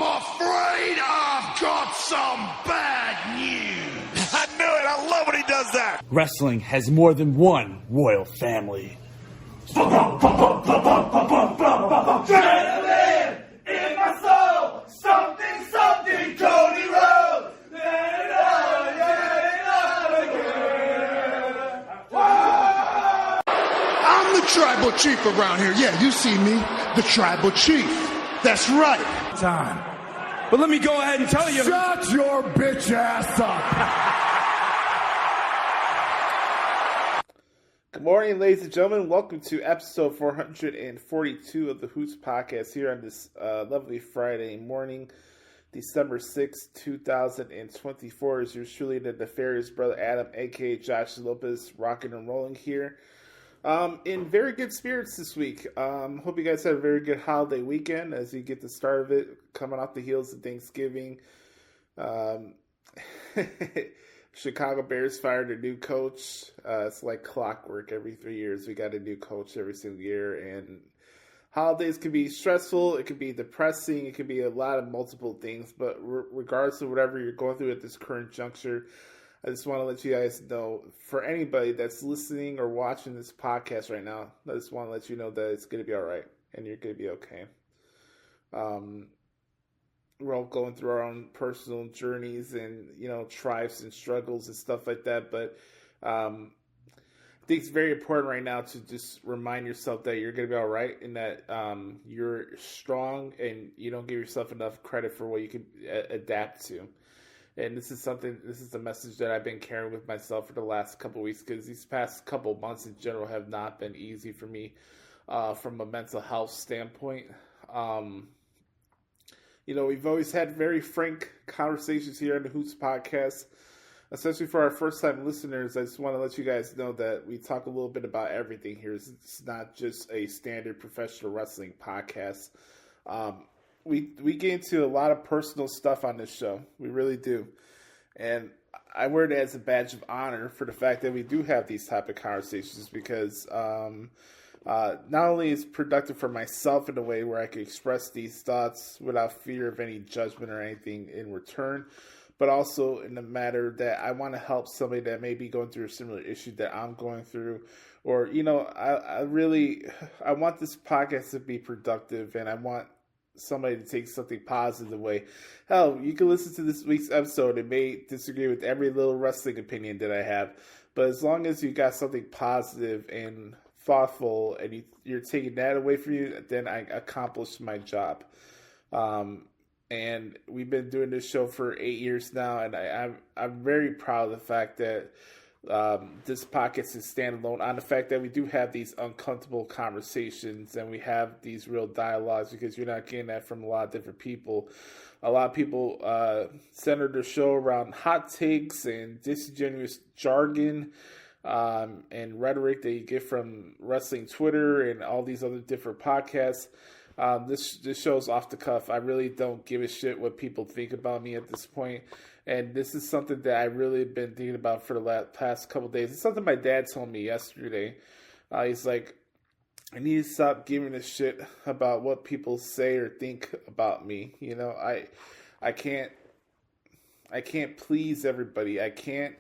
I'm afraid I've got some bad news. I knew it. I love when he does that. Wrestling has more than one royal family. Adrenaline in my soul, something, something, Cody Rhodes. I'm the tribal chief around here. Yeah, you see me, the tribal chief. That's right. Time. But let me go ahead and tell you. Shut your bitch ass up. Good morning, ladies and gentlemen. Welcome to episode 442 of the Hoots Podcast here on this lovely Friday morning, December 6th, 2024. Is yours truly, the nefarious brother Adam, a.k.a. Joshie Lopez, rocking and rolling here. In very good spirits this week. Hope you guys had a very good holiday weekend as you get the start of it, coming off the heels of Thanksgiving. Chicago Bears fired a new coach. It's like clockwork. Every 3 years, we got a new coach every single year. And holidays can be stressful. It can be depressing. It can be a lot of multiple things. But regardless of whatever you're going through at this current juncture, I just want to let you guys know, for anybody that's listening or watching this podcast right now, I just want to let you know that it's going to be all right and you're going to be okay. We're all going through our own personal journeys and, triumphs and struggles and stuff like that. But I think it's very important right now to just remind yourself that you're going to be all right and that you're strong and you don't give yourself enough credit for what you can adapt to. And this is the message that I've been carrying with myself for the last couple of weeks, because these past couple of months in general have not been easy for me from a mental health standpoint. We've always had very frank conversations here on the Hoots Podcast, especially for our first-time listeners. I just want to let you guys know that we talk a little bit about everything here. It's not just a standard professional wrestling podcast. We get into a lot of personal stuff on this show. We really do. And I wear it as a badge of honor for the fact that we do have these type of conversations, because not only is it productive for myself in a way where I can express these thoughts without fear of any judgment or anything in return, but also in the matter that I want to help somebody that may be going through a similar issue that I'm going through. Or, I want this podcast to be productive, and I want somebody to take something positive away. Hell, you can listen to this week's episode and may disagree with every little wrestling opinion that I have, but as long as you got something positive and thoughtful and you're taking that away from you, then I accomplished my job. And we've been doing this show for 8 years now, and I'm very proud of the fact that this podcast is standalone on the fact that we do have these uncomfortable conversations and we have these real dialogues, because you're not getting that from a lot of different people. A lot of people center their show around hot takes and disingenuous jargon and rhetoric that you get from wrestling Twitter and all these other different podcasts. This show's off the cuff. I really don't give a shit what people think about me at this point. And this is something that I really have been thinking about for the past couple of days. It's something my dad told me yesterday. He's like, I need to stop giving a shit about what people say or think about me. I can't please everybody. I can't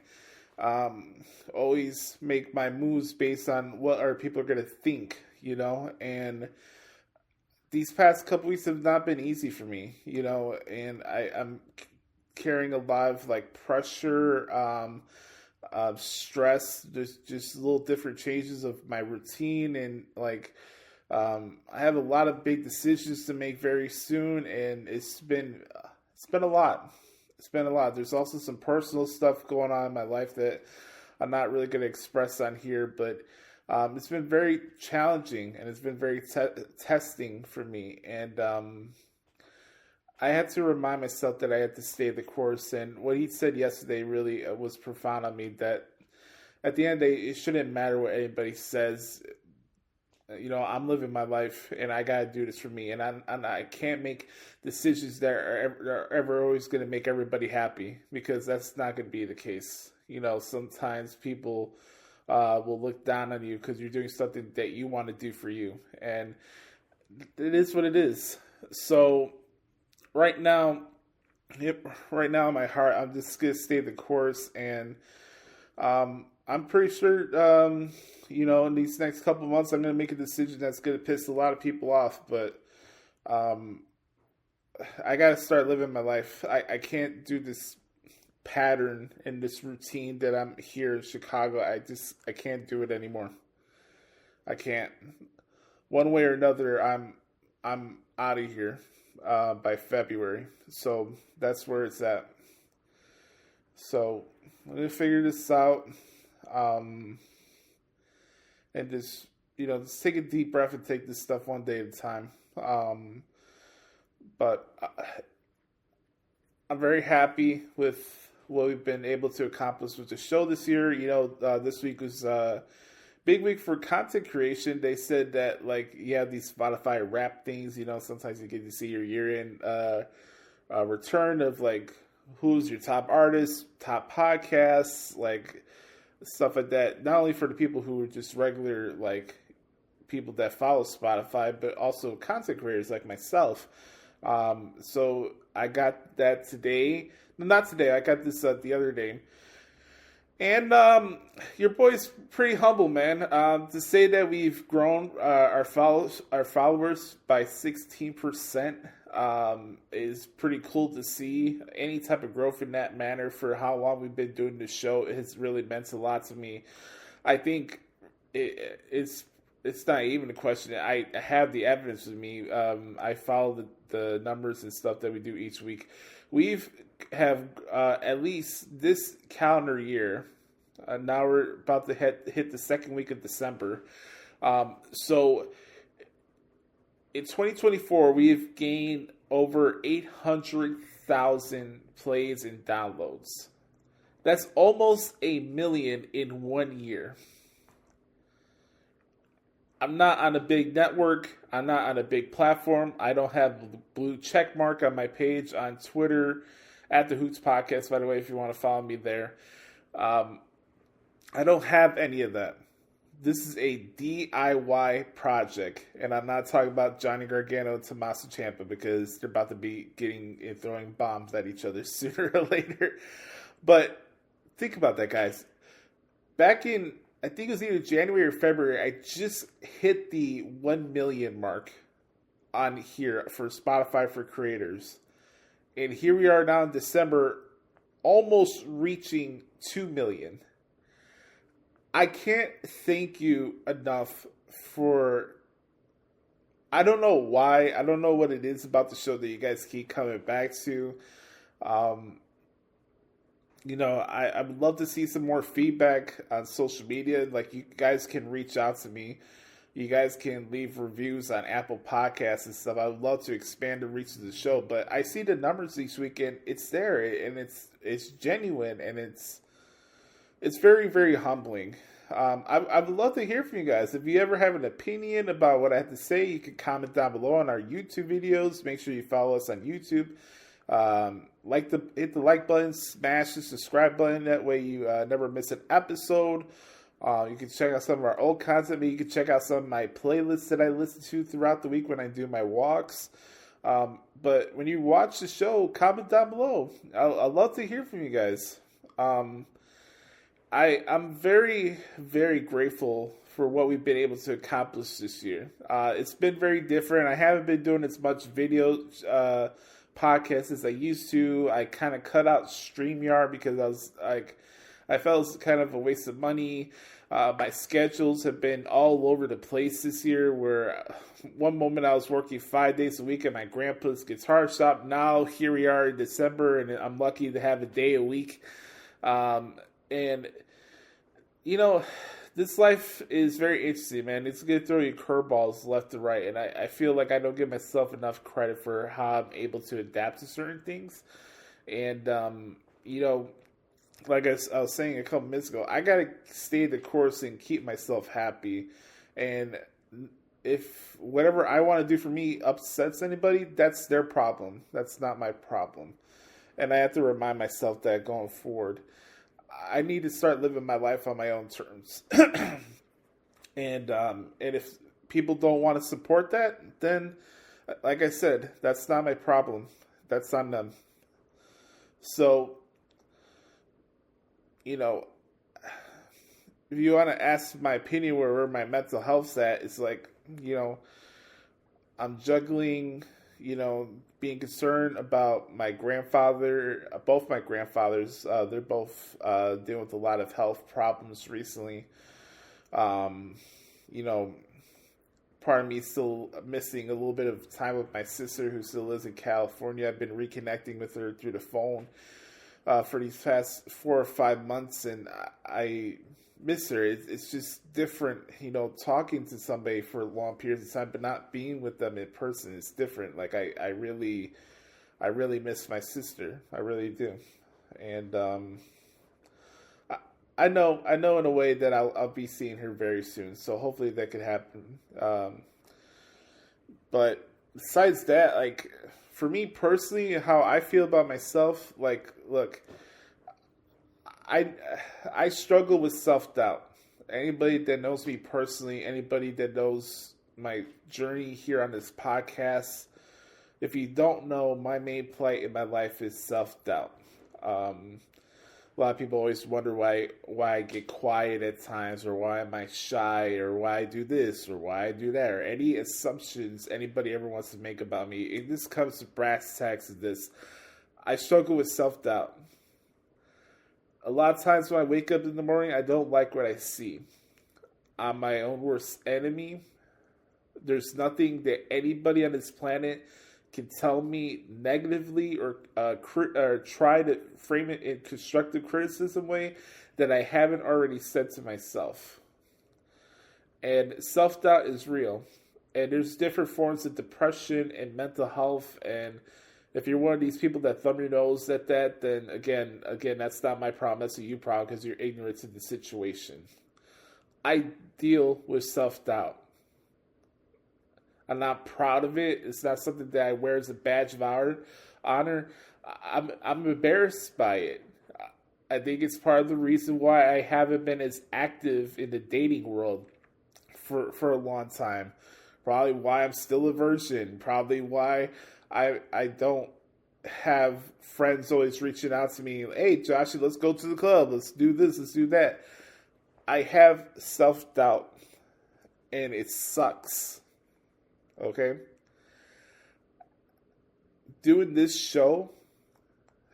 always make my moves based on what our people are going to think, and these past couple weeks have not been easy for me, and I'm carrying a lot of pressure, stress. There's just little different changes of my routine, and I have a lot of big decisions to make very soon, and it's been a lot. It's been a lot. There's also some personal stuff going on in my life that I'm not really going to express on here, but it's been very challenging and it's been very testing for me. And I had to remind myself that I had to stay the course. And what he said yesterday really was profound on me, that at the end of the day, it shouldn't matter what anybody says. I'm living my life and I got to do this for me. And I can't make decisions that are ever always going to make everybody happy, because that's not going to be the case. Sometimes people will look down on you because you're doing something that you want to do for you. And it is what it is. So right now, right now in my heart, I'm just gonna stay the course, and I'm pretty sure, in these next couple of months, I'm gonna make a decision that's gonna piss a lot of people off. But I gotta start living my life. I can't do this pattern and this routine that I'm here in Chicago. I can't do it anymore. I can't. One way or another, I'm out of here by February. So that's where it's at. So I'm gonna figure this out, and just take a deep breath and take this stuff one day at a time. But I'm very happy with what we've been able to accomplish with the show this year. This week was big week for content creation. They said that, these Spotify rap things, sometimes you get to see your year-end return of, who's your top artists, top podcasts, stuff like that. Not only for the people who are just regular, people that follow Spotify, but also content creators like myself. So I got that today. No, not today. I got this the other day. And your boy's pretty humble, man. To say that we've grown our followers by 16% is pretty cool to see. Any type of growth in that manner for how long we've been doing this show has really meant a lot to me. I think it's not even a question. I have the evidence with me. I follow the numbers and stuff that we do each week. We've have at least this calendar year. Now we're about to hit the second week of December. So in 2024, we've gained over 800,000 plays and downloads. That's almost 1 million in 1 year. I'm not on a big network. I'm not on a big platform. I don't have the blue check mark on my page on Twitter at the Hoots Podcast, by the way, if you want to follow me there. I don't have any of that. This is a DIY project, and I'm not talking about Johnny Gargano and Tommaso Ciampa because they're about to be getting and throwing bombs at each other sooner or later. But think about that, guys. Back in, I think it was either January or February, I just hit the 1 million mark on here for Spotify for creators. And here we are now in December, almost reaching 2 million. I can't thank you enough for, I don't know why, I don't know what it is about the show that you guys keep coming back to. I would love to see some more feedback on social media. You guys can reach out to me. You guys can leave reviews on Apple Podcasts and stuff. I would love to expand the reach of the show. But I see the numbers each week, and it's there, and it's genuine, and it's very, very humbling. I would love to hear from you guys. If you ever have an opinion about what I have to say, you can comment down below on our YouTube videos. Make sure you follow us on YouTube. Hit the like button, smash the subscribe button. That way you never miss an episode. You can check out some of our old content. You can check out some of my playlists that I listen to throughout the week when I do my walks. But when you watch the show, comment down below. I'd love to hear from you guys. I'm very, very grateful for what we've been able to accomplish this year. It's been very different. I haven't been doing as much video podcasts as I used to. I kind of cut out StreamYard because I felt it was kind of a waste of money. My schedules have been all over the place this year, where one moment I was working 5 days a week at my grandpa's guitar shop. Now here we are in December, and I'm lucky to have a day a week. And, this life is very interesting, man. It's going to throw you curveballs left to right. And I feel like I don't give myself enough credit for how I'm able to adapt to certain things. And, like I was saying a couple minutes ago, I got to stay the course and keep myself happy. And if whatever I want to do for me upsets anybody, that's their problem. That's not my problem. And I have to remind myself that going forward. I need to start living my life on my own terms. And if people don't want to support that, then, like I said, that's not my problem. That's on them. So, you know, if you want to ask my opinion where my mental health's at, it's like, you know, I'm juggling, you know, being concerned about my grandfather, both my grandfathers. They're both dealing with a lot of health problems recently. You know, part of me still missing a little bit of time with my sister who still lives in California. I've been reconnecting with her through the phone for these past 4 or 5 months, and I miss her. It's just different, you know, talking to somebody for long periods of time, but not being with them in person. It's different. Like I really miss my sister. I really do, and I know in a way that I'll be seeing her very soon. So hopefully that could happen. But besides that, like for me personally, how I feel about myself, like, look, I struggle with self-doubt. Anybody that knows me personally, anybody that knows my journey here on this podcast, if you don't know, my main plight in my life is self-doubt. A lot of people always wonder why I get quiet at times, or why am I shy, or why I do this, or why I do that, or any assumptions anybody ever wants to make about me. And this comes to brass tacks of this. I struggle with self-doubt. A lot of times when I wake up in the morning, I don't like what I see. I'm my own worst enemy. There's nothing that anybody on this planet can tell me negatively or try to frame it in constructive criticism way that I haven't already said to myself. And self-doubt is real. And there's different forms of depression and mental health. And if you're one of these people that thumb your nose at that, then again, that's not my problem. That's a you problem because you're ignorant to the situation. I deal with self-doubt. I'm not proud of it. It's not something that I wear as a badge of honor. I'm embarrassed by it. I think it's part of the reason why I haven't been as active in the dating world for a long time. Probably why I'm still a virgin. Probably why I don't have friends always reaching out to me. Hey, Joshie, let's go to the club. Let's do this. Let's do that. I have self-doubt, and it sucks. Okay? Doing this show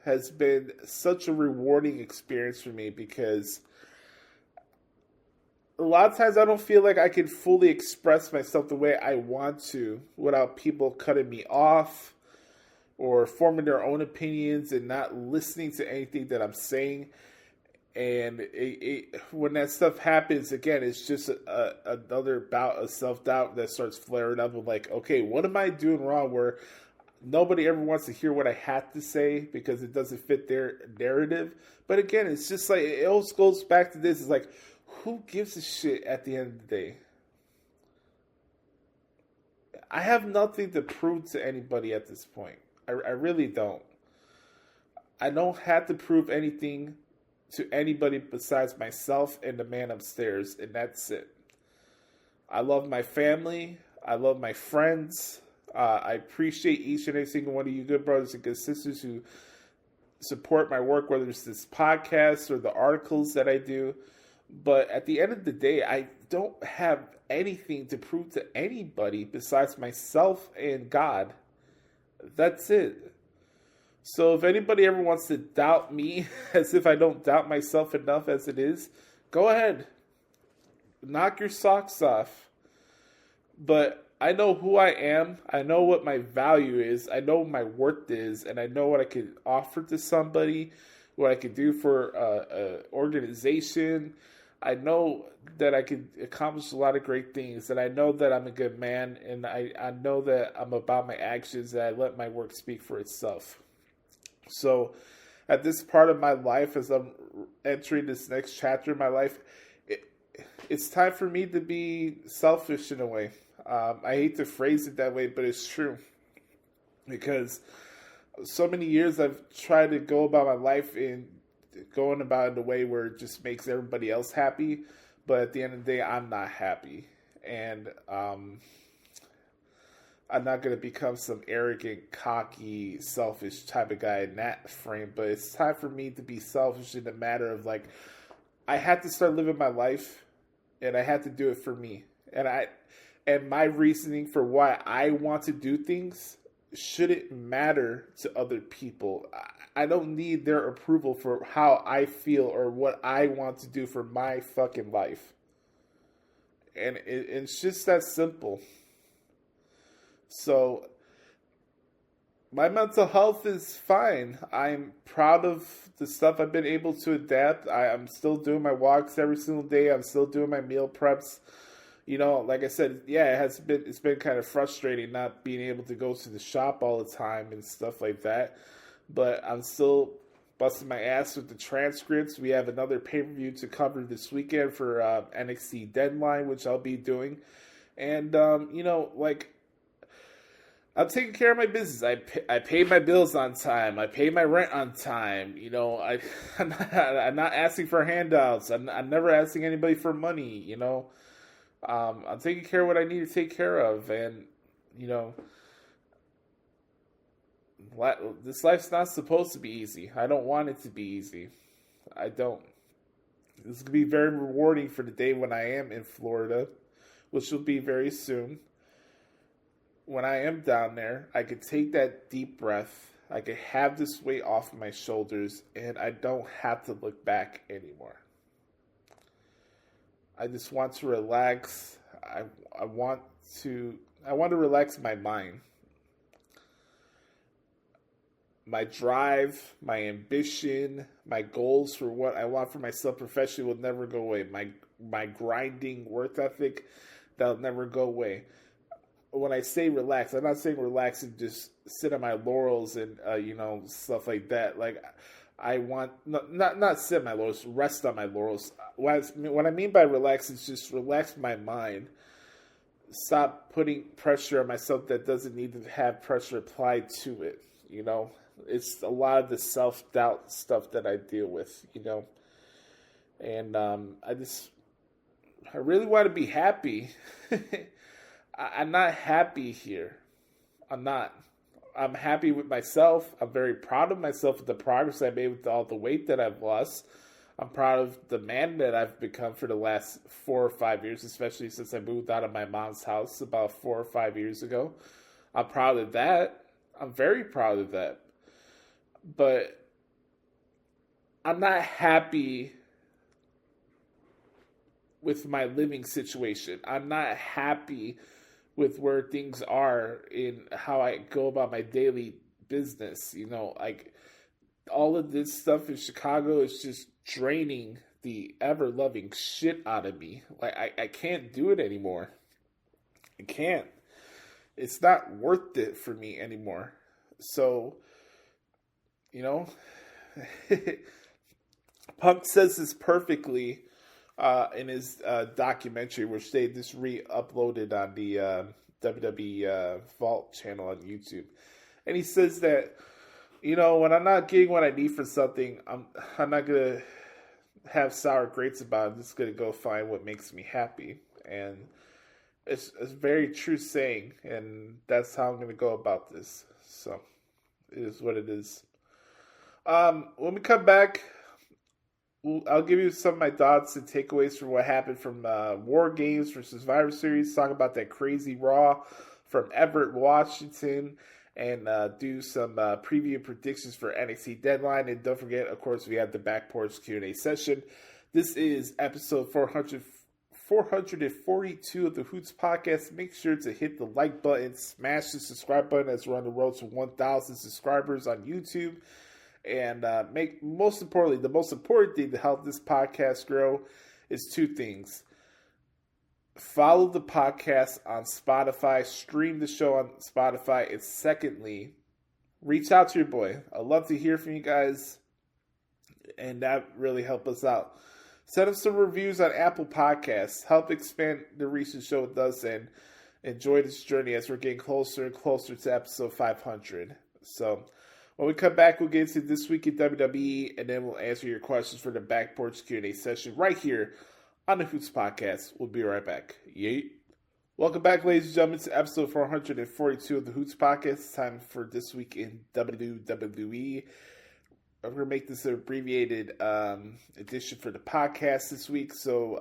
has been such a rewarding experience for me because a lot of times I don't feel like I can fully express myself the way I want to without people cutting me off or forming their own opinions and not listening to anything that I'm saying. And when that stuff happens, again, it's just another bout of self-doubt that starts flaring up. I'm like, okay, what am I doing wrong where nobody ever wants to hear what I have to say because it doesn't fit their narrative? But again, it's just like, it always goes back to this. It's like, who gives a shit at the end of the day? I have nothing to prove to anybody at this point. I really don't. I don't have to prove anything to anybody besides myself and the man upstairs, and that's it. I love my family. I love my friends. I appreciate each and every single one of you good brothers and good sisters who support my work, whether it's this podcast or the articles that I do. But at the end of the day, I don't have anything to prove to anybody besides myself and God. That's it. So if anybody ever wants to doubt me, as if I don't doubt myself enough as it is, go ahead. Knock your socks off. But I know who I am. I know what my value is. I know what my worth is. And I know what I can offer to somebody, what I can do for an organization. I know that I can accomplish a lot of great things. And I know that I'm a good man. And I know that I'm about my actions. And I let my work speak for itself. So at this part of my life, as I'm entering this next chapter in my life, it's time for me to be selfish in a way. I hate to phrase it that way, but it's true. Because so many years I've tried to go about my life in going about it in a way where it just makes everybody else happy. But at the end of the day, I'm not happy. And I'm not going to become some arrogant, cocky, selfish type of guy in that frame. But it's time for me to be selfish in the matter of, like, I had to start living my life, and I had to do it for me. And my reasoning for why I want to do things shouldn't matter to other people. I don't need their approval for how I feel or what I want to do for my fucking life. And it's just that simple. So, my mental health is fine. I'm proud of the stuff I've been able to adapt. I'm still doing my walks every single day. I'm still doing my meal preps. You know, like I said, yeah, it's been kind of frustrating not being able to go to the shop all the time and stuff like that. But I'm still busting my ass with the transcripts. We have another pay-per-view to cover this weekend for NXT Deadline, which I'll be doing. And, you know, like, I'm taking care of my business. I pay my bills on time. I pay my rent on time. You know, I'm not asking for handouts. I'm never asking anybody for money, you know. I'm taking care of what I need to take care of. And, you know, this life's not supposed to be easy. I don't want it to be easy. I don't. This is going to be very rewarding for the day when I am in Florida, which will be very soon. When I am down there, I could take that deep breath. I could have this weight off my shoulders, and I don't have to look back anymore. I just want to relax. I want to relax my mind. My drive, my ambition, my goals for what I want for myself professionally will never go away. My grinding work ethic, that'll never go away. When I say relax, I'm not saying relax and just sit on my laurels and you know, stuff like that. Like, I want not sit on my laurels, rest on my laurels. What I mean by relax is just relax my mind. Stop putting pressure on myself that doesn't need to have pressure applied to it. You know, it's a lot of the self-doubt stuff that I deal with. You know, and I really want to be happy. I'm not happy here. I'm not. I'm happy with myself. I'm very proud of myself with the progress I made with all the weight that I've lost. I'm proud of the man that I've become for the last 4 or 5 years, especially since I moved out of my mom's house about 4 or 5 years ago. I'm proud of that. I'm very proud of that. But I'm not happy with my living situation. I'm not happy with where things are in how I go about my daily business. You know, like, all of this stuff in Chicago is just draining the ever-loving shit out of me. Like, I can't do it anymore. I can't. It's not worth it for me anymore. So, you know, Punk says this perfectly in his documentary, which they just re-uploaded on the WWE Vault channel on YouTube. And he says that, you know, when I'm not getting what I need for something, I'm not going to have sour grapes about it. I'm just going to go find what makes me happy. And it's a very true saying, and that's how I'm going to go about this. So, it is what it is. When we come back, I'll give you some of my thoughts and takeaways from what happened from WarGames versus Survivor Series. Talk about that crazy Raw from Everett, Washington, and do some preview predictions for NXT Deadline. And don't forget, of course, we have the Back Porch Q&A session. This is episode 442 of the Hoots Podcast. Make sure to hit the like button, smash the subscribe button as we're on the road to 1,000 subscribers on YouTube. And the most important thing to help this podcast grow is 2 things. Follow the podcast on Spotify, stream the show on Spotify, and secondly, reach out to your boy. I'd love to hear from you guys, and that really helps us out. Send us some reviews on Apple Podcasts. Help expand the reach the show does, and enjoy this journey as we're getting closer and closer to episode 500. So, when we come back, we'll get into This Week in WWE, and then we'll answer your questions for the Back Porch Q&A session right here on the Hoots Podcast. We'll be right back. Yeet. Welcome back, ladies and gentlemen, to episode 442 of the Hoots Podcast. It's time for This Week in WWE. I'm going to make this an abbreviated edition for the podcast this week. So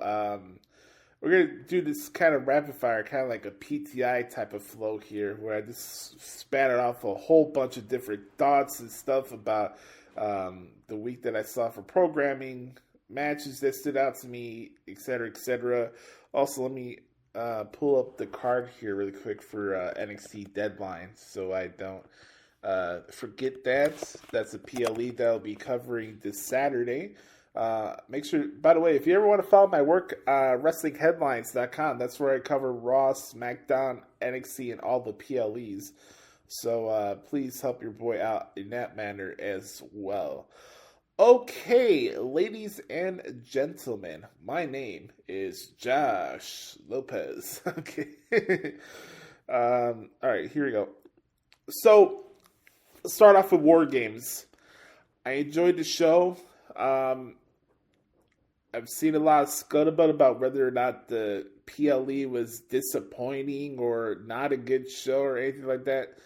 we're going to do this kind of rapid fire, kind of like a PTI type of flow here, where I just spattered off a whole bunch of different thoughts and stuff about the week that I saw for programming, matches that stood out to me, etc., etc. Also, let me pull up the card here really quick for NXT Deadline so I don't forget that. That's a PLE that I'll be covering this Saturday. Make sure, by the way, if you ever want to follow my work, WrestlingHeadlines.com. That's where I cover Raw, SmackDown, NXT, and all the PLEs. So please help your boy out in that manner as well. Okay, ladies and gentlemen, my name is Josh Lopez. Okay. All right, here we go. So, let's start off with WarGames. I enjoyed the show. I've seen a lot of scuttlebutt about whether or not the PLE was disappointing or not a good show or anything like that.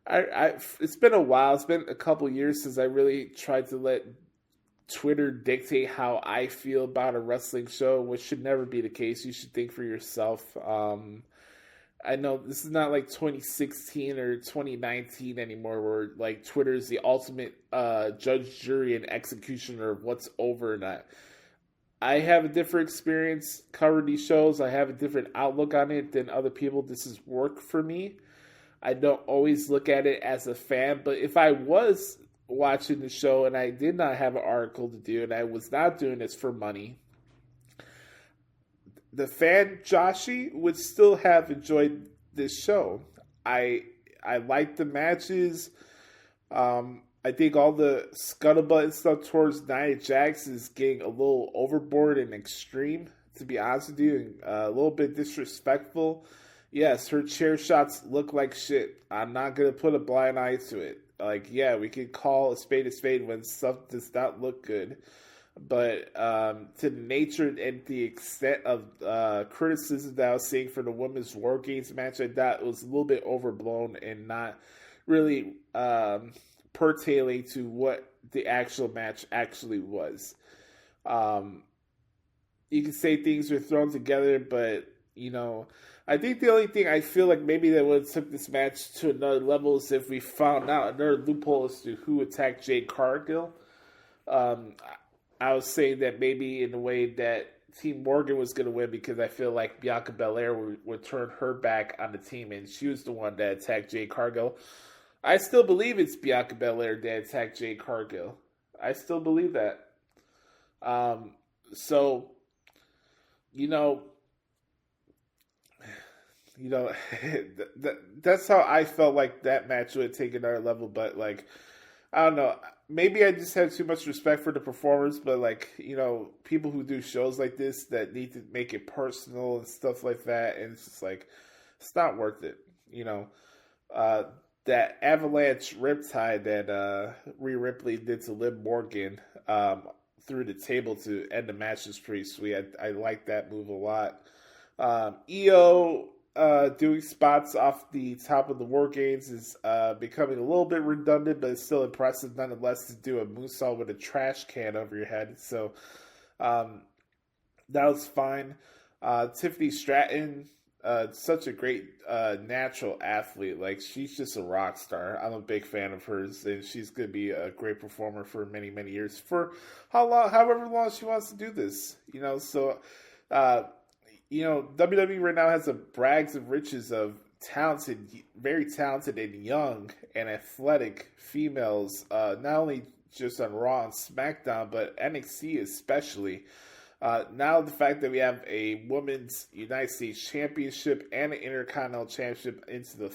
It's been a while. It's been a couple years since I really tried to let Twitter dictate how I feel about a wrestling show, which should never be the case. You should think for yourself. I know this is not like 2016 or 2019 anymore, where like Twitter is the ultimate judge, jury, and executioner of what's over or not. I have a different experience covering these shows. I have a different outlook on it than other people. This is work for me. I don't always look at it as a fan, but if I was watching the show and I did not have an article to do and I was not doing this for money, the fan Joshie would still have enjoyed this show. I like the matches. I think all the scuttlebutt and stuff towards Nia Jax is getting a little overboard and extreme, to be honest with you, and a little bit disrespectful. Yes, her chair shots look like shit. I'm not going to put a blind eye to it. Like, yeah, we can call a spade when stuff does not look good. But to the nature and the extent of criticism that I was seeing for the women's WarGames match, I thought it was a little bit overblown and not really pertaining to what the actual match actually was. You can say things were thrown together, but, you know, I think the only thing I feel like maybe that would have took this match to another level is if we found out another loophole as to who attacked Jade Cargill. I was saying that maybe in a way that Team Morgan was going to win because I feel like Bianca Belair would turn her back on the team and she was the one that attacked Jade Cargill. I still believe it's Bianca Belair that attacked Jade Cargill. I still believe that. So, that's how I felt like that match would take another level. But like, I don't know. Maybe I just have too much respect for the performers. But like, people who do shows like this that need to make it personal and stuff like that, and it's just like, it's not worth it. That avalanche riptide that Rhea Ripley did to Liv Morgan through the table to end the match is pretty sweet. I like that move a lot. EO doing spots off the top of the WarGames is becoming a little bit redundant, but it's still impressive nonetheless to do a moonsault with a trash can over your head. So that was fine. Tiffany Stratton, such a great natural athlete. Like, she's just a rock star. I'm a big fan of hers, and she's going to be a great performer for many, many years. For however long she wants to do this. So WWE right now has a brags of riches of talented, very talented and young and athletic females, not only just on Raw and SmackDown, but NXT especially. Now the fact that we have a women's United States Championship and an Intercontinental Championship into the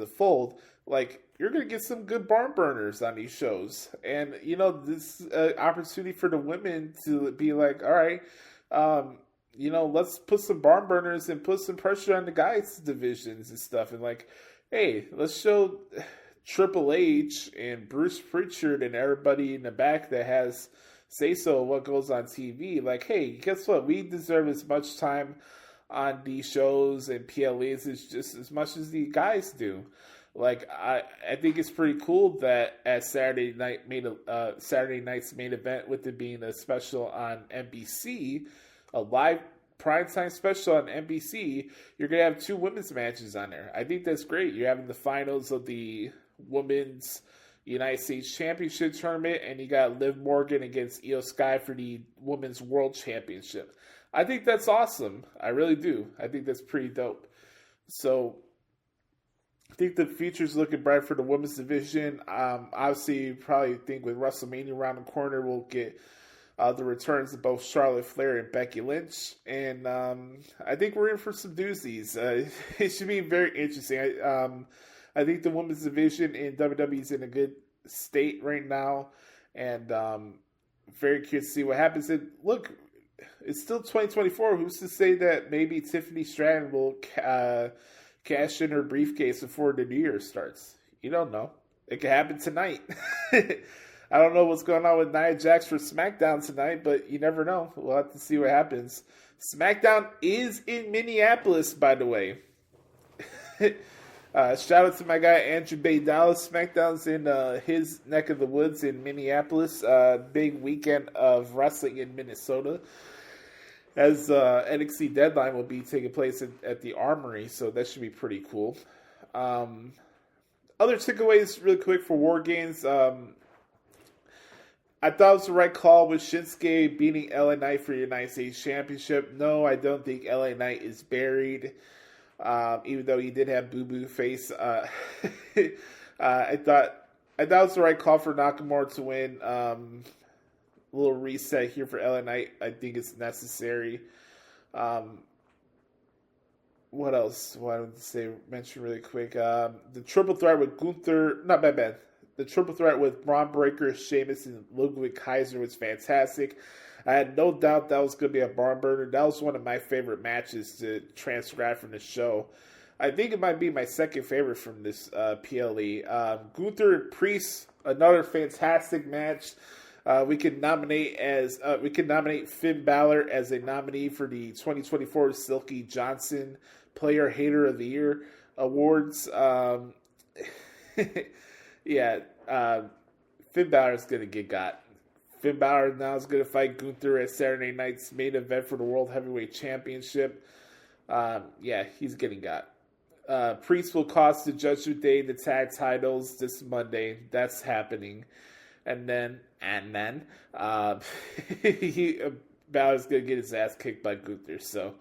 fold, like, you're going to get some good barn burners on these shows. And, this is an opportunity for the women to be like, all right, let's put some barn burners and put some pressure on the guys' divisions and stuff. And like, hey, let's show Triple H and Bruce Pritchard and everybody in the back that has say so what goes on TV. Like, hey, guess what? We deserve as much time on these shows and PLAs as just as much as the guys do. Like, I think it's pretty cool that at Saturday night's main event, with it being a special on NBC, a live primetime special on NBC, you're going to have 2 women's matches on there. I think that's great. You're having the finals of the Women's United States Championship Tournament, and you got Liv Morgan against Io Sky for the Women's World Championship. I think that's awesome. I really do. I think that's pretty dope. So I think the future's looking bright for the women's division. Obviously, you probably think with WrestleMania around the corner, we'll get the returns of both Charlotte Flair and Becky Lynch. And I think we're in for some doozies. It should be very interesting. I think the women's division in WWE is in a good state right now. And very curious to see what happens. And look, it's still 2024. Who's to say that maybe Tiffany Stratton will cash in her briefcase before the new year starts? You don't know. It could happen tonight. I don't know what's going on with Nia Jax for SmackDown tonight, but you never know. We'll have to see what happens. SmackDown is in Minneapolis, by the way. Shout out to my guy Andrew Bay Dallas. SmackDown's in his neck of the woods in Minneapolis. Big weekend of wrestling in Minnesota, as NXT Deadline will be taking place at the Armory, so that should be pretty cool. Other takeaways really quick for WarGames. I thought it was the right call with Shinsuke beating LA Knight for the United States Championship. No, I don't think LA Knight is buried, even though he did have boo-boo face. I thought it was the right call for Nakamura to win. A little reset here for LA Knight. I think it's necessary. What else? What I wanted to mention really quick. The triple threat with Gunther, not bad. The triple threat with Braun Breaker, Sheamus, and Ludwig Kaiser was fantastic. I had no doubt that was going to be a barn burner. That was one of my favorite matches to transcribe from the show. I think it might be my second favorite from this PLE. Gunther and Priest, another fantastic match. We could nominate Finn Balor as a nominee for the 2024 Silky Johnson Player Hater of the Year Awards. Yeah, Finn Balor is going to get got. Finn Balor now is going to fight Gunther at Saturday night's main event for the World Heavyweight Championship. Yeah, he's getting got. Priest will cost the Judgment Day the tag titles this Monday. That's happening. And then Balor's going to get his ass kicked by Gunther. So,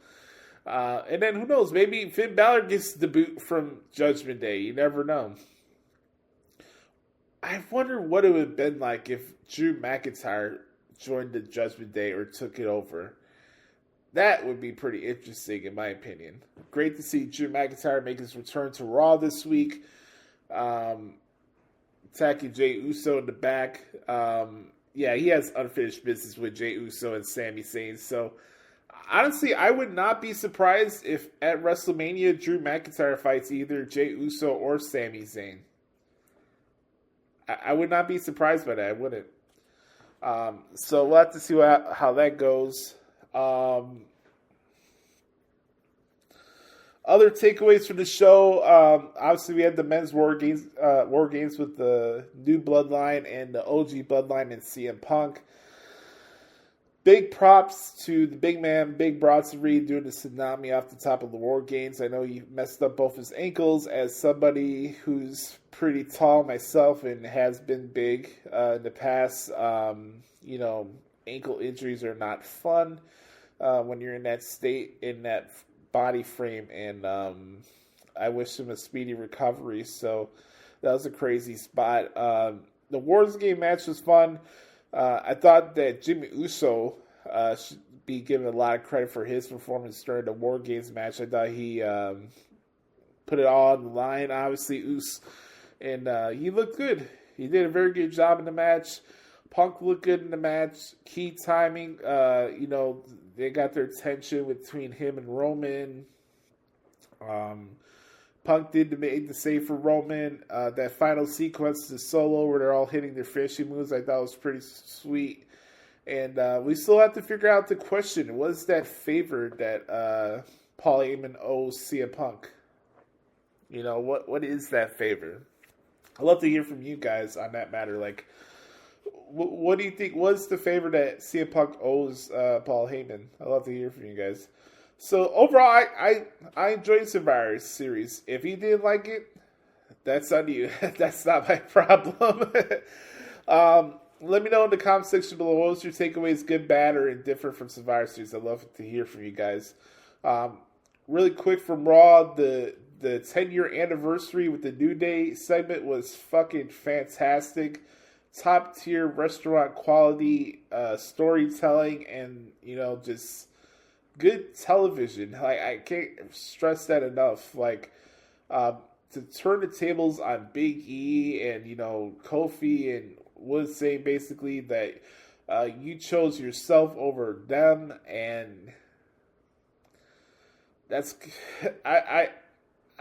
and then who knows? Maybe Finn Balor gets the boot from Judgment Day. You never know. I wonder what it would have been like if Drew McIntyre joined the Judgment Day or took it over. That would be pretty interesting, in my opinion. Great to see Drew McIntyre make his return to Raw this week. Attacking Jey Uso in the back. Yeah, he has unfinished business with Jey Uso and Sami Zayn. So, honestly, I would not be surprised if at WrestleMania Drew McIntyre fights either Jey Uso or Sami Zayn. I would not be surprised by that. I wouldn't. So we'll have to see how that goes. Other takeaways from the show. Obviously, we had the men's war games with the new Bloodline and the OG Bloodline and CM Punk. Big props to the big man, Big Bronson Reed, doing the tsunami off the top of the War Games. I know he messed up both his ankles. As somebody who's pretty tall myself and has been big in the past, ankle injuries are not fun when you're in that state, in that body frame. And I wish him a speedy recovery. So that was a crazy spot. The Wars Game match was fun. I thought that Jimmy Uso should be given a lot of credit for his performance during the War Games match. I thought he put it all on the line, obviously, Uso, and he looked good. He did a very good job in the match. Punk looked good in the match. Key timing, they got their tension between him and Roman. Punk did make the save for Roman. That final sequence, the solo where they're all hitting their finishing moves, I thought was pretty sweet. And we still have to figure out the question: what's that favor that Paul Heyman owes CM Punk? You know, what is that favor? I'd love to hear from you guys on that matter. Like, what do you think? What's the favor that CM Punk owes Paul Heyman? I'd love to hear from you guys. So overall, I enjoyed Survivor Series. If you didn't like it, that's on you. That's not my problem. Let me know in the comment section below. What was your takeaways, good, bad, or indifferent from Survivor Series? I'd love to hear from you guys. Really quick from Raw, the 10-year anniversary with the New Day segment was fucking fantastic. Top tier restaurant quality storytelling, and just good television. Like, I can't stress that enough. Like, to turn the tables on Big E and Kofi and Woods saying basically that you chose yourself over them, and that's I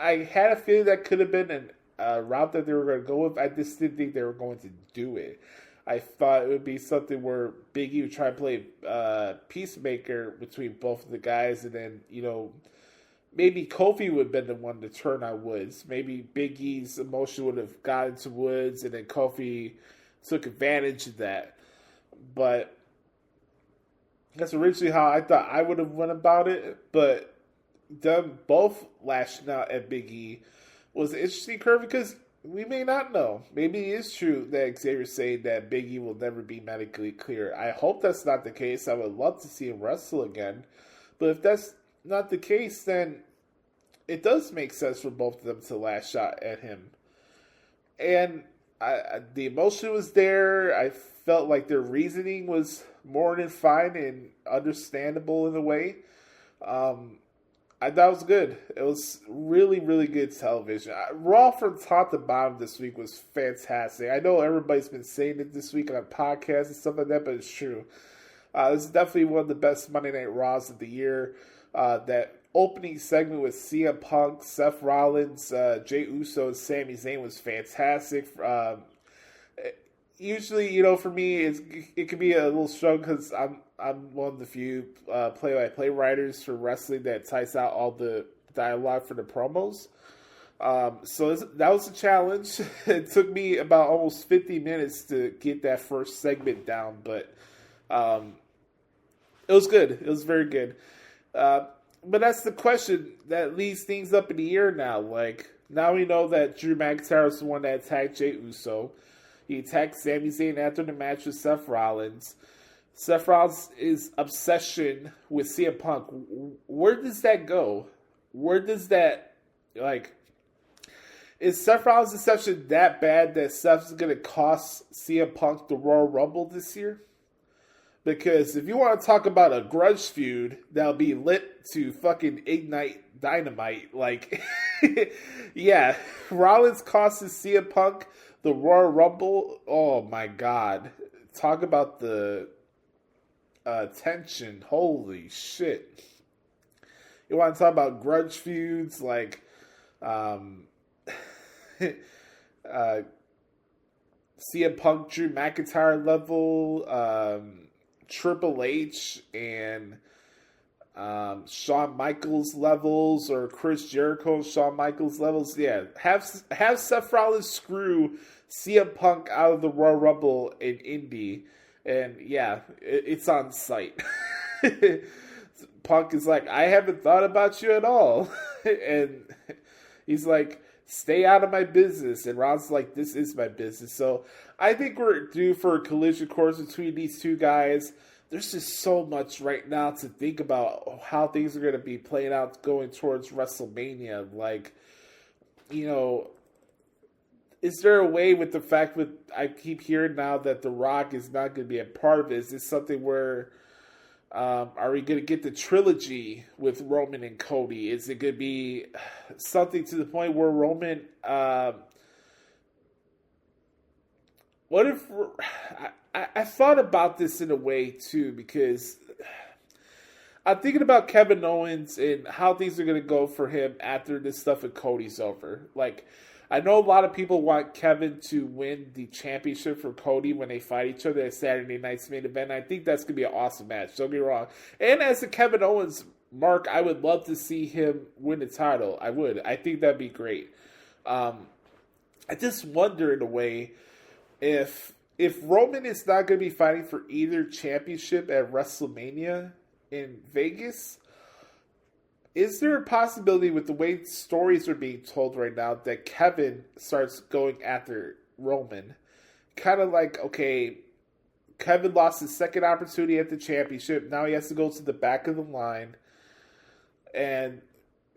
had a feeling that could have been a route that they were going to go with. I just didn't think they were going to do it. I thought it would be something where Big E would try to play peacemaker between both of the guys, and then maybe Kofi would have been the one to turn on Woods. Maybe Big E's emotion would have gotten to Woods, and then Kofi took advantage of that. But that's originally how I thought I would have went about it. But them both lashing out at Big E was an interesting curve, because we may not know. Maybe it is true that Xavier's saying that Big E will never be medically clear. I hope that's not the case. I would love to see him wrestle again. But if that's not the case, then it does make sense for both of them to lash out at him. And the emotion was there. I felt like their reasoning was more than fine and understandable in a way. I thought it was good. It was really, really good television. Raw from top to bottom this week was fantastic. I know everybody's been saying it this week on podcasts and stuff like that, but it's true. This is definitely one of the best Monday Night Raws of the year. That opening segment with CM Punk, Seth Rollins, Jey Uso, and Sami Zayn was fantastic. Usually, for me, it can be a little struggle because I'm one of the few play-by-play writers for wrestling that types out all the dialogue for the promos. So that was a challenge. It took me about almost 50 minutes to get that first segment down, but it was good. It was very good. But that's the question that leaves things up in the air now. Like, now we know that Drew McIntyre was the one that attacked Jey Uso. He attacked Sami Zayn after the match with Seth Rollins. Seth Rollins' obsession with CM Punk, where does that go? Where does that, is Seth Rollins' obsession that bad that Seth's going to cost CM Punk the Royal Rumble this year? Because if you want to talk about a grudge feud that'll be lit to fucking ignite dynamite, yeah, Rollins costs CM Punk the Royal Rumble. Oh my God. Talk about the tension. Holy shit. You want to talk about grudge feuds CM Punk, Drew McIntyre level, Triple H and Shawn Michaels levels, or Chris Jericho and Shawn Michaels levels. Yeah, have Seth Rollins screw CM Punk out of the Royal Rumble in Indy, and yeah, it's on site. Punk is like, I haven't thought about you at all, and he's like, stay out of my business. And Ron's like, this is my business. So I think we're due for a collision course between these two guys. There's just so much right now to think about how things are going to be playing out going towards WrestleMania. Is there a way with the fact that I keep hearing now that The Rock is not going to be a part of it? Is this something where are we going to get the trilogy with Roman and Cody? Is it going to be something to the point where Roman... what if... I thought about this in a way, too, because I'm thinking about Kevin Owens and how things are going to go for him after this stuff with Cody's over. I know a lot of people want Kevin to win the championship for Cody when they fight each other at Saturday night's main event. I think that's going to be an awesome match. Don't get me wrong. And as a Kevin Owens mark, I would love to see him win the title. I would. I think that'd be great. I just wonder in a way if Roman is not going to be fighting for either championship at WrestleMania in Vegas, is there a possibility with the way stories are being told right now that Kevin starts going after Roman? Kind of like, okay, Kevin lost his second opportunity at the championship. Now he has to go to the back of the line. And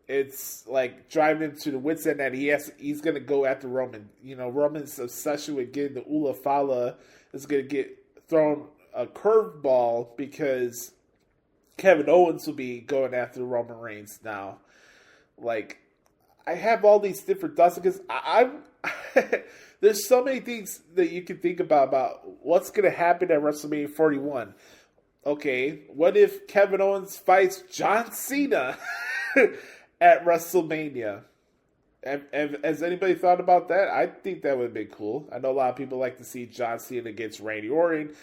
it's like driving him to the wits' end that he's going to go after Roman. You know, Roman's obsession with getting the Ula Fala is going to get thrown a curveball because Kevin Owens will be going after Roman Reigns now. Like, I have all these different thoughts because there's so many things that you can think about what's going to happen at WrestleMania 41. Okay, what if Kevin Owens fights John Cena at WrestleMania? Has anybody thought about that? I think that would have been cool. I know a lot of people like to see John Cena against Randy Orton.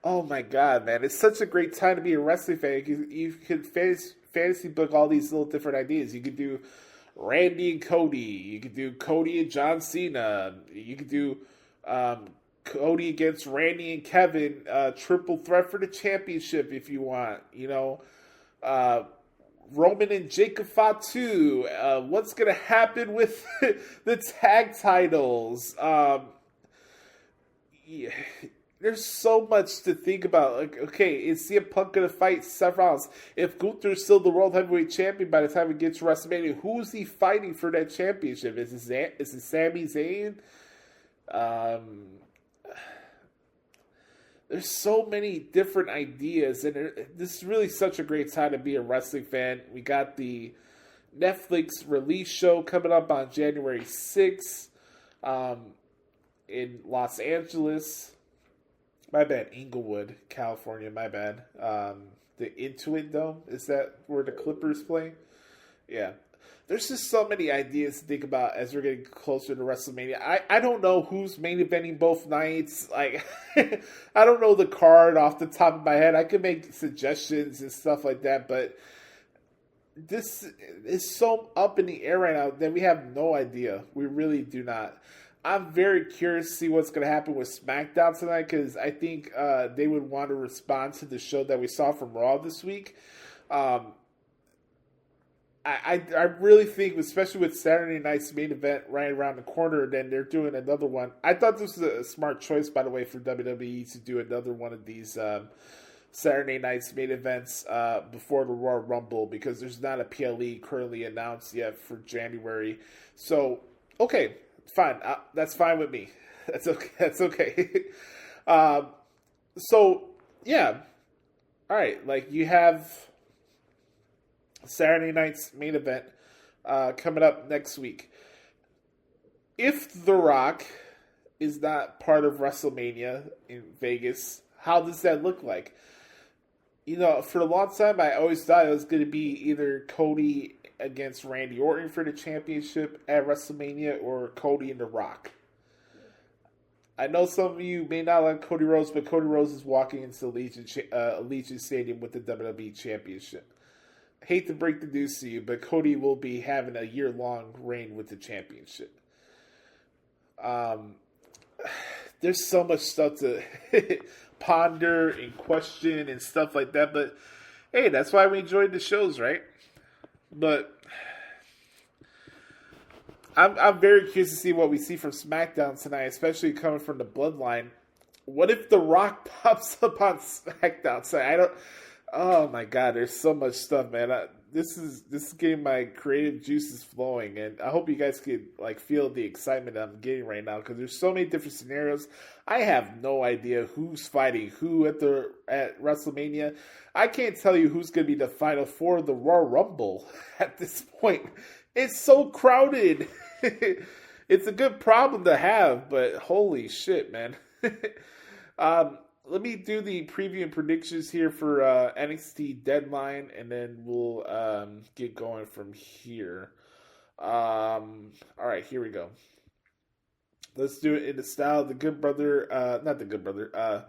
Oh my God, man. It's such a great time to be a wrestling fan. You could fantasy book all these little different ideas. You could do Randy and Cody. You could do Cody and John Cena. You could do Cody against Randy and Kevin. Triple threat for the championship if you want. You know, Roman and Jacob Fatu. What's going to happen with the tag titles? Yeah. There's so much to think about. Like, okay, is CM Punk going to fight Seth Rollins? If Gunther's still the World Heavyweight Champion by the time we get to WrestleMania, who's he fighting for that championship? Is it Sami Zayn? There's so many different ideas, and this is really such a great time to be a wrestling fan. We got the Netflix release show coming up on January 6th in Los Angeles. My bad, Inglewood, California, my bad. The Intuit Dome, is that where the Clippers play? Yeah. There's just so many ideas to think about as we're getting closer to WrestleMania. I don't know who's main eventing both nights. Like, I don't know the card off the top of my head. I could make suggestions and stuff like that, but this is so up in the air right now that we have no idea. We really do not. I'm very curious to see what's going to happen with SmackDown tonight because I think they would want to respond to the show that we saw from Raw this week. I really think, especially with Saturday night's main event right around the corner, then they're doing another one. I thought this was a smart choice, by the way, for WWE to do another one of these Saturday night's main events before the Royal Rumble because there's not a PLE currently announced yet for January. So, okay. Fine. That's fine with me. That's okay. That's okay. So, yeah. All right. Like, you have Saturday night's main event coming up next week. If The Rock is not part of WrestleMania in Vegas, how does that look like? You know, for a long time, I always thought it was going to be either Cody against Randy Orton for the championship at WrestleMania or Cody and The Rock. I know some of you may not like Cody Rhodes, but Cody Rhodes is walking into Allegiant Stadium with the WWE Championship. Hate to break the news to you, but Cody will be having a year-long reign with the championship. There's so much stuff to ponder and question and stuff like that, but hey, that's why we enjoyed the shows, right? But I'm very curious to see what we see from SmackDown tonight, especially coming from the Bloodline. What if The Rock pops up on SmackDown tonight? Oh my God, there's so much stuff, man. This is getting my creative juices flowing, and I hope you guys can like feel the excitement I'm getting right now because there's so many different scenarios. I have no idea who's fighting who at WrestleMania. I can't tell you who's going to be the final four of the Royal Rumble at this point. It's so crowded. It's a good problem to have, but holy shit, man. Let me do the preview and predictions here for NXT Deadline, and then we'll get going from here. All right, here we go. Let's do it in the style of the Good Brother, not the Good Brother,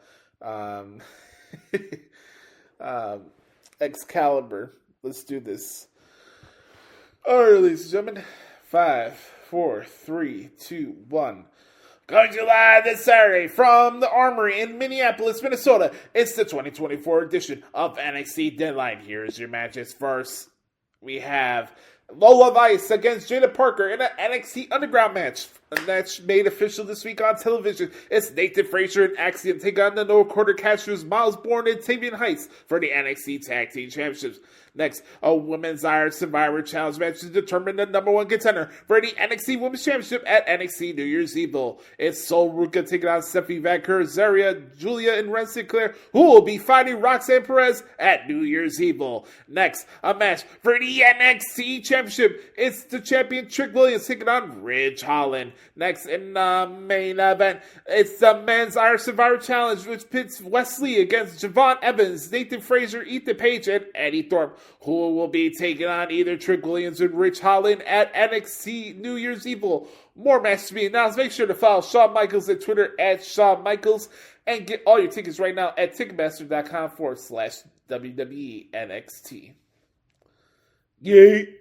Excalibur. Let's do this. All right, ladies and gentlemen, 5, 4, 3, 2, 1. Coming to you live this Saturday from the Armory in Minneapolis, Minnesota. It's the 2024 edition of NXT Deadline. Here's your matches. First, we have Lola Vice against Jada Parker in an NXT Underground match. A match made official this week on television. It's Nathan Frazier and Axiom take on the No Quarter Cashers, Miles Bourne and Tavian Heights for the NXT Tag Team Championships. Next, a Women's Iron Survivor Challenge match to determine the number one contender for the NXT Women's Championship at NXT New Year's Evil. It's Sol Ruca taking on Stephanie Vancouver, Zaria, Julia, and Ren Sinclair, who will be fighting Roxanne Perez at New Year's Evil. Next, a match for the NXT Championship. It's the champion Trick Williams taking on Ridge Holland. Next, in the main event, it's the Men's Iron Survivor Challenge, which pits Wesley against Javon Evans, Nathan Frazier, Ethan Page, and Eddie Thorpe, who will be taking on either Trick Williams or Rich Holland at NXT New Year's Evil. More matches to be announced. Make sure to follow Shawn Michaels at Twitter at Shawn Michaels and get all your tickets right now at Ticketmaster.com/WWE NXT. Yay!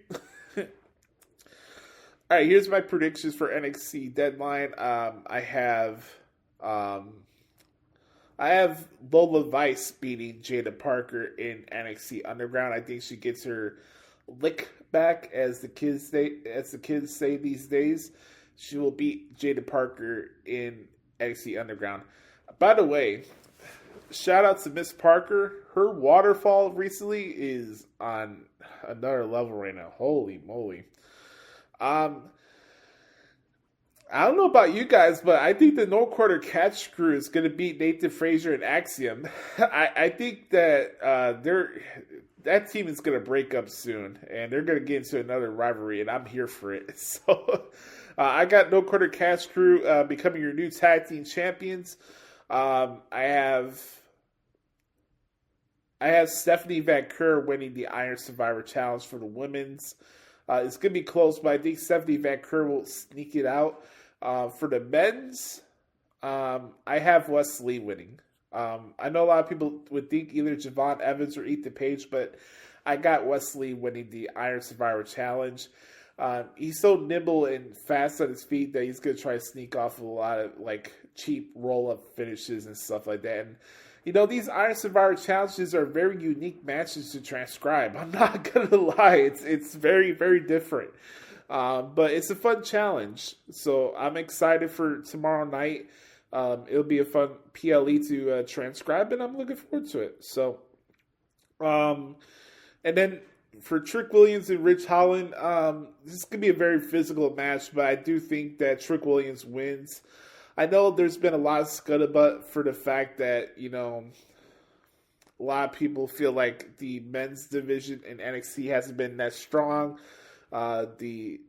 All right, here's my predictions for NXT Deadline. I have Lola Vice beating Jada Parker in NXT Underground. I think she gets her lick back, as the kids say these days. She will beat Jada Parker in NXT Underground. By the way, shout out to Miss Parker. Her waterfall recently is on another level right now. Holy moly. I don't know about you guys, but I think the No Quarter Catch crew is going to beat Nathan Frazier and Axiom. I think that that team is going to break up soon, and they're going to get into another rivalry, and I'm here for it. So I got No Quarter Catch crew becoming your new tag team champions. I have Stephanie Vancouver winning the Iron Survivor Challenge for the women's. It's going to be close, but I think Stephanie Vancouver will sneak it out. For the men's, I have Wesley winning. I know a lot of people would think either Javon Evans or Ethan Page, but I got Wesley winning the Iron Survivor Challenge. He's so nimble and fast on his feet that he's going to try to sneak off a lot of cheap roll-up finishes and stuff like that. And these Iron Survivor Challenges are very unique matches to transcribe. I'm not going to lie. It's very, very different. But it's a fun challenge. So I'm excited for tomorrow night. It'll be a fun PLE to transcribe, and I'm looking forward to it. So, and then for Trick Williams and Rich Holland, this is going to be a very physical match, but I do think that Trick Williams wins. I know there's been a lot of scuttlebutt for the fact that, a lot of people feel like the men's division in NXT hasn't been that strong. The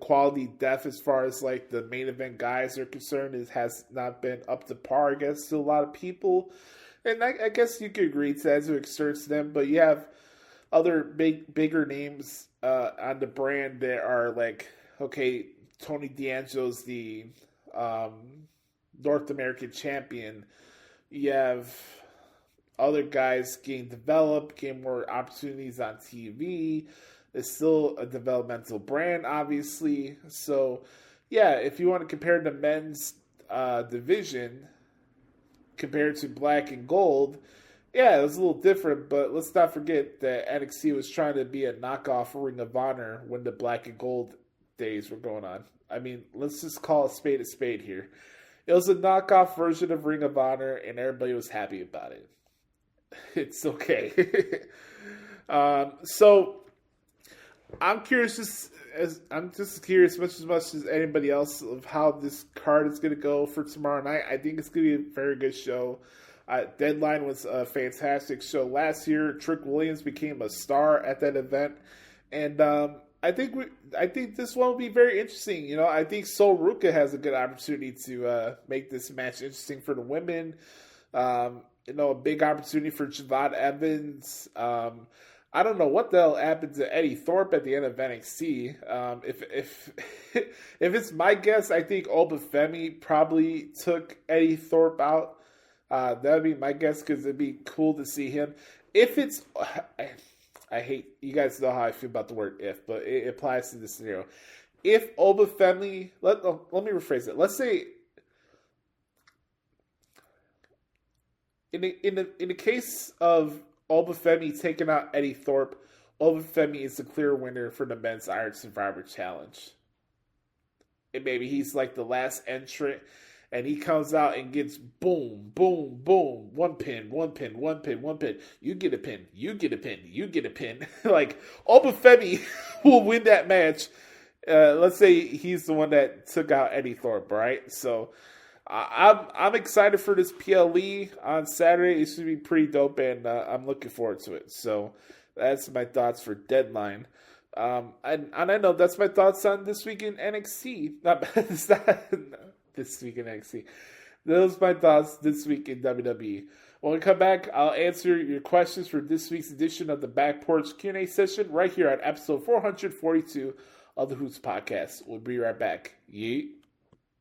quality depth as far as the main event guys are concerned has not been up to par, I guess, to a lot of people. And I guess you could agree to that to exert them, but you have other bigger names on the brand that are okay, Tony D'Angelo's the North American champion. You have other guys getting developed, getting more opportunities on TV. It's still a developmental brand, obviously. So, yeah, if you want to compare the men's division compared to black and gold, yeah, it was a little different. But let's not forget that NXT was trying to be a knockoff Ring of Honor when the black and gold days were going on. I mean, let's just call a spade here. It was a knockoff version of Ring of Honor, and everybody was happy about it. It's okay. So I'm curious, I'm just curious much as anybody else of how this card is going to go for tomorrow night. I think it's going to be a very good show. Deadline was a fantastic show last year. Trick Williams became a star at that event, and I think this one will be very interesting. I think Sol Ruca has a good opportunity to make this match interesting for the women. A big opportunity for Javon Evans. I don't know what the hell happened to Eddie Thorpe at the end of NXT. If if it's my guess, I think Obafemi probably took Eddie Thorpe out. That would be my guess because it'd be cool to see him. If it's, I hate, you guys know how I feel about the word if, but it applies to this scenario. If Obafemi, let me rephrase it. Let's say in the case of Obafemi taking out Eddie Thorpe, Obafemi is the clear winner for the Men's Iron Survivor Challenge. And maybe he's like the last entrant, and he comes out and gets boom, boom, boom, one pin, one pin, one pin, one pin. You get a pin, you get a pin, you get a pin. Like, Obafemi will win that match. Let's say he's the one that took out Eddie Thorpe, right? So I'm excited for this PLE on Saturday. It should be pretty dope, and I'm looking forward to it. So that's my thoughts for Deadline. And I know that's my thoughts on This Week in NXT. It's not This Week in NXT. Those are my thoughts this week in WWE. When we come back, I'll answer your questions for this week's edition of the Back Porch Q&A session right here on episode 442 of the Hoots Podcast. We'll be right back. Yeet.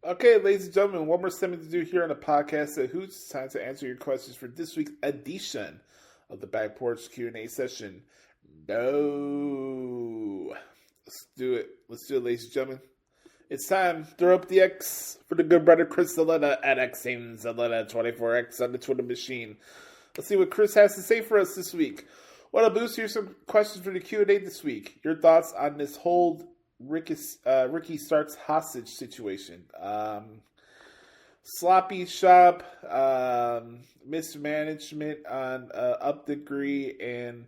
Okay, ladies and gentlemen, one more segment to do here on the podcast at Hoots. It's time to answer your questions for this week's edition of the Back Porch Q&A session. No. Let's do it, ladies and gentlemen. It's time. Throw up the X for the good brother Chris Zaletta at XZaletta24X on the Twitter machine. Let's see what Chris has to say for us this week. What up, Boost? Here's some questions for the Q&A this week. Your thoughts on this whole Ricky Starks hostage situation. Sloppy shop, mismanagement on Up Degree, and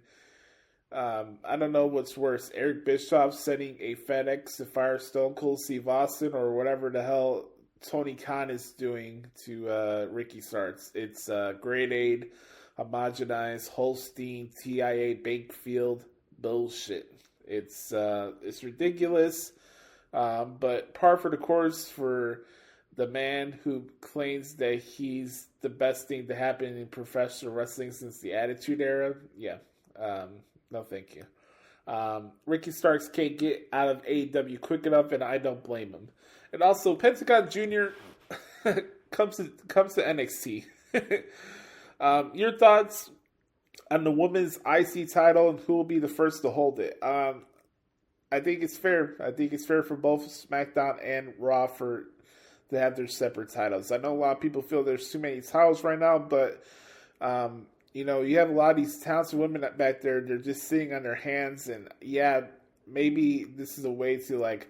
I don't know what's worse. Eric Bischoff sending a FedEx to fire Stone Cold Steve Austin, or whatever the hell Tony Khan is doing to Ricky Starks. It's grade aid, homogenized, Holstein, TIA, Bankfield bullshit. It's ridiculous, but par for the course for the man who claims that he's the best thing to happen in professional wrestling since the Attitude Era. Yeah, no thank you. Ricky Starks can't get out of AEW quick enough, and I don't blame him. And also, Pentagon Jr. comes to NXT. Your thoughts on the women's IC title and who will be the first to hold it? I think it's fair. I think it's fair for both SmackDown and Raw to have their separate titles. I know a lot of people feel there's too many titles right now, but you have a lot of these talented women back there. They're just sitting on their hands, and yeah, maybe this is a way to like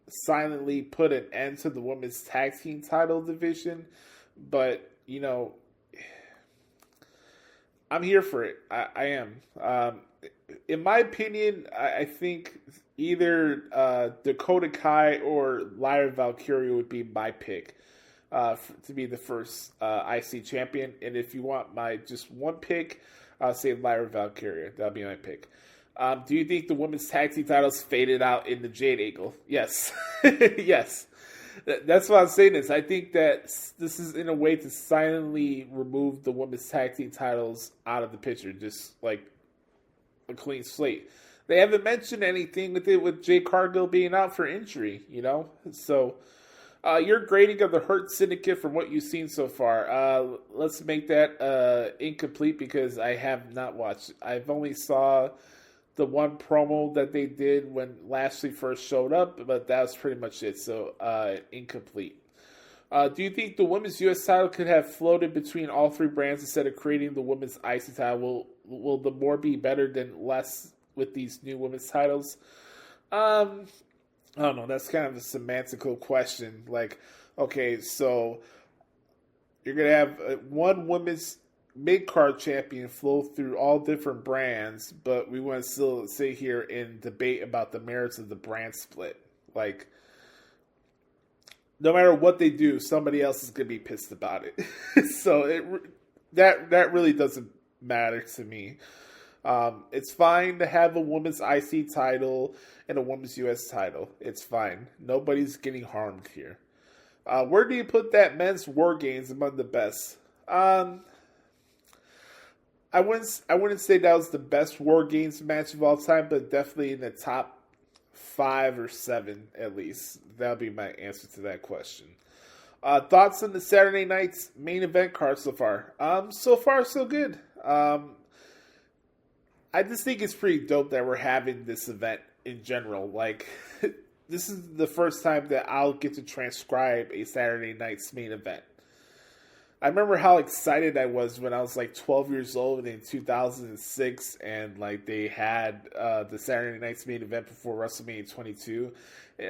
silently put an end to the women's tag team title division. But I'm here for it. I am. In my opinion, I think either Dakota Kai or Lyra Valkyria would be my pick to be the first IC champion. And if you want my just one pick, I'll say Lyra Valkyria. That'll be my pick. Do you think the women's tag team titles faded out in the Jade Angle? Yes. Yes. That's why I'm saying this. I think that this is in a way to silently remove the women's tag team titles out of the picture, just like a clean slate. They haven't mentioned anything with Jay Cargill being out for injury, So your grading of the Hurt Syndicate from what you've seen so far, let's make that incomplete because I have not watched it. I've only saw the one promo that they did when Lashley first showed up, but that was pretty much it. So, incomplete. Do you think the women's U.S. title could have floated between all three brands instead of creating the women's IC title? Will the more be better than less with these new women's titles? I don't know. That's kind of a semantical question. Like, okay, so you're going to have one women's mid-card champion flow through all different brands, but we want to still sit here and debate about the merits of the brand split. Like, no matter what they do, somebody else is going to be pissed about it. So that really doesn't matter to me. It's fine to have a women's IC title and a women's US title. It's fine. Nobody's getting harmed here. Where do you put that men's WarGames among the best? I wouldn't say that was the best WarGames match of all time, but definitely in the top 5 or 7 at least. That'll be my answer to that question. Thoughts on the Saturday night's main event card so far? So far so good. I just think it's pretty dope that we're having this event in general. Like, this is the first time that I'll get to transcribe a Saturday night's main event. I remember how excited I was when I was like 12 years old in 2006, and like they had the Saturday night's main event before WrestleMania 22.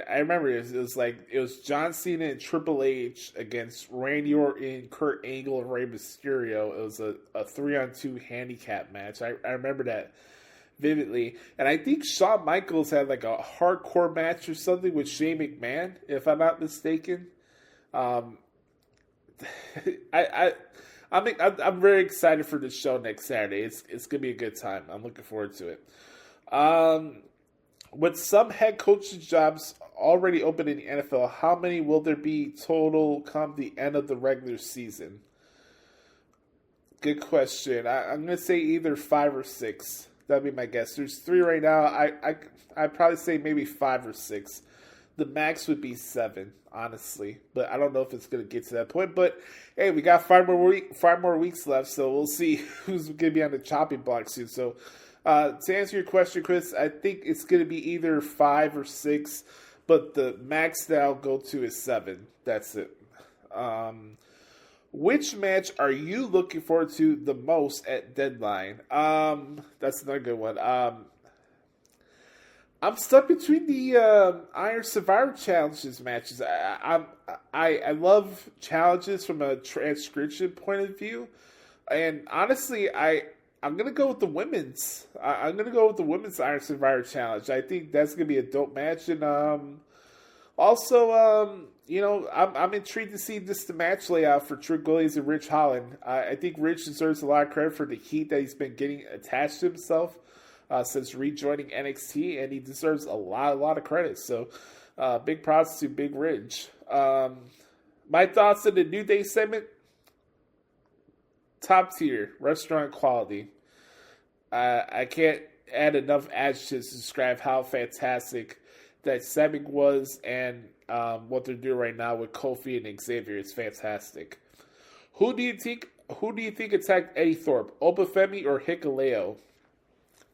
I remember it was John Cena and Triple H against Randy Orton, Kurt Angle, and Rey Mysterio. It was a 3-on-2 handicap match. I remember that vividly. And I think Shawn Michaels had like a hardcore match or something with Shane McMahon, if I'm not mistaken. I'm very excited for this show next Saturday. It's gonna be a good time. I'm looking forward to it. With some head coaching jobs already open in the NFL, how many will there be total come the end of the regular season? Good question. I'm gonna say either 5 or 6. That'd be my guess. There's 3 right now. I'd probably say maybe 5 or 6. The max would be 7, honestly, but I don't know if it's going to get to that point. But hey, we got 5 more weeks left, so we'll see who's going to be on the chopping block soon. So to answer your question, Chris, I think it's going to be either 5 or 6, but the max that I'll go to is 7. That's it. Which match are you looking forward to the most at Deadline? That's another good one. I'm stuck between the Iron Survivor Challenges matches. I love challenges from a transcription point of view, and honestly, I'm gonna go with the women's. I'm gonna go with the women's Iron Survivor Challenge. I think that's gonna be a dope match, and also, I'm intrigued to see just the match layout for Trick Williams and Rich Holland. I think Rich deserves a lot of credit for the heat that he's been getting attached to himself since rejoining NXT, and he deserves a lot of credit. So, big props to Big Ridge. My thoughts on the New Day segment: top tier, restaurant quality. I can't add enough adjectives to describe how fantastic that segment was, and what they're doing right now with Kofi and Xavier is fantastic. Who do you think attacked Eddie Thorpe, Oba Femi or Hikuleo?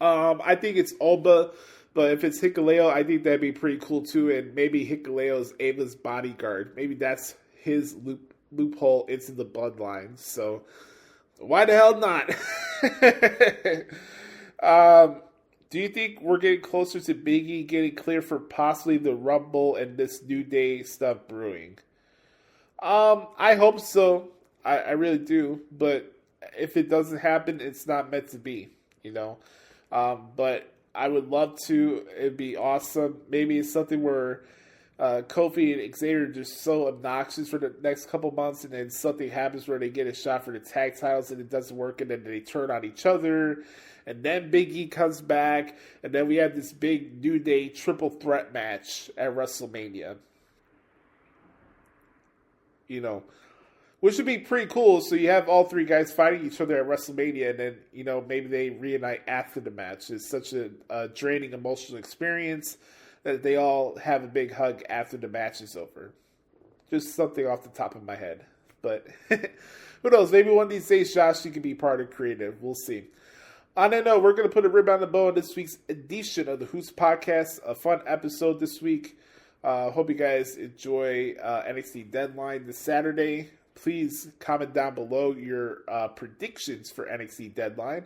I think it's Oba, but if it's Hikuleo, I think that'd be pretty cool too. And maybe Hikuleo is Ava's bodyguard. Maybe that's his loophole into the bloodline. So why the hell not? Do you think we're getting closer to Big E getting clear for possibly the Rumble and this New Day stuff brewing? I hope so. I really do. But if it doesn't happen, it's not meant to be, But I would love to. It'd be awesome. Maybe it's something where Kofi and Xavier are just so obnoxious for the next couple months, and then something happens where they get a shot for the tag titles and it doesn't work, and then they turn on each other, and then Big E comes back, and then we have this big New Day triple threat match at WrestleMania. Which would be pretty cool. So you have all 3 guys fighting each other at WrestleMania, and then, maybe they reunite after the match. It's such a draining emotional experience that they all have a big hug after the match is over. Just something off the top of my head. But who knows? Maybe one of these days, Josh, you can be part of creative. We'll see. On that note, we're going to put a rib on the bow in this week's edition of the Hoots Podcast. A fun episode this week. Hope you guys enjoy NXT Deadline this Saturday. Please comment down below your predictions for NXT Deadline.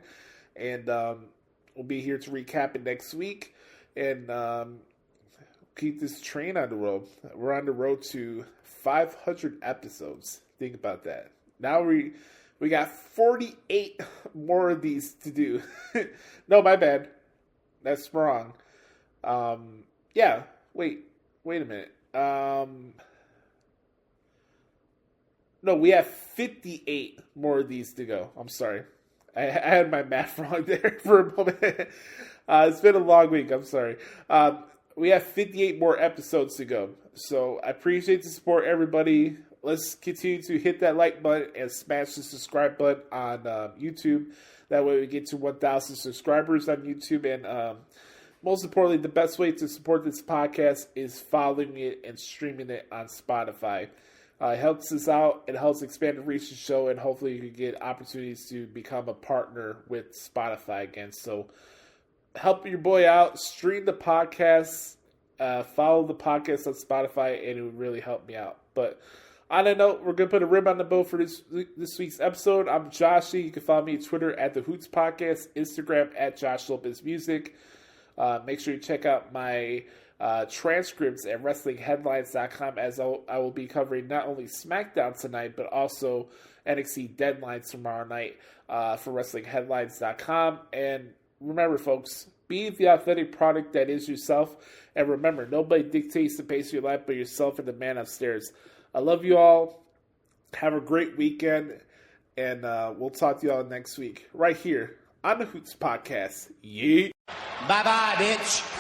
And we'll be here to recap it next week. And keep this train on the road. We're on the road to 500 episodes. Think about that. Now we got 48 more of these to do. No, my bad. That's wrong. Yeah, wait a minute. No, we have 58 more of these to go. I'm sorry. I had my math wrong there for a moment. It's been a long week. I'm sorry. We have 58 more episodes to go. So I appreciate the support, everybody. Let's continue to hit that like button and smash the subscribe button on YouTube. That way we get to 1,000 subscribers on YouTube. And most importantly, the best way to support this podcast is following it and streaming it on Spotify. It helps us out. It helps expand the reach of the show, and hopefully you can get opportunities to become a partner with Spotify again. So help your boy out. Stream the podcast. Follow the podcast on Spotify, and it would really help me out. But on that note, we're going to put a rib on the bow for this week's episode. I'm Joshie. You can follow me on Twitter at the Hoots Podcast, Instagram at Joshie Lopez Music. Make sure you check out my transcripts at WrestlingHeadlines.com, as I will be covering not only SmackDown tonight, but also NXT Deadlines tomorrow night for WrestlingHeadlines.com. And remember, folks, be the authentic product that is yourself. And remember, nobody dictates the pace of your life but yourself and the man upstairs. I love you all. Have a great weekend. And we'll talk to you all next week right here on the Hoots Podcast. Yeet. Bye-bye, bitch.